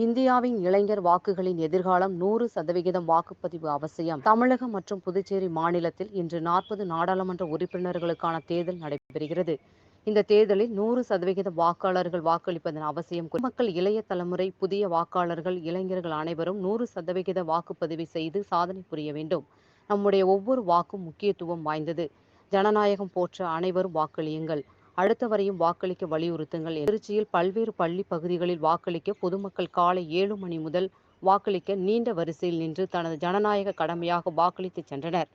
இந்தியாவின் இளைஞர் வாக்குகளின் எதிர்காலம் 100% வாக்குப்பதிவு அவசியம். தமிழகம் மற்றும் புதுச்சேரி மாநிலத்தில் இன்று 40 நாடாளுமன்ற உறுப்பினர்களுக்கான தேர்தல் நடைபெறுகிறது. இந்த தேர்தலில் 100% வாக்காளர்கள் வாக்களிப்பதன் அவசியம் மக்கள், இளைய தலைமுறை, புதிய வாக்காளர்கள், இளைஞர்கள் அனைவரும் 100% வாக்குப்பதிவு செய்து சாதனை புரிய வேண்டும். நம்முடைய ஒவ்வொரு வாக்கும் முக்கியத்துவம் வாய்ந்தது. ஜனநாயகம் போற்ற அனைவரும் வாக்களியுங்கள். அடுத்த வரையும் வாக்களிக்க வலியுறுத்துங்கள். திருச்சியில் பல்வேறு பள்ளி பகுதிகளில் வாக்களிக்க பொதுமக்கள் காலை 7 மணி முதல் வாக்களிக்க நீண்ட வரிசையில் நின்று தனது ஜனநாயக கடமையாக வாக்களித்து சென்றனர்.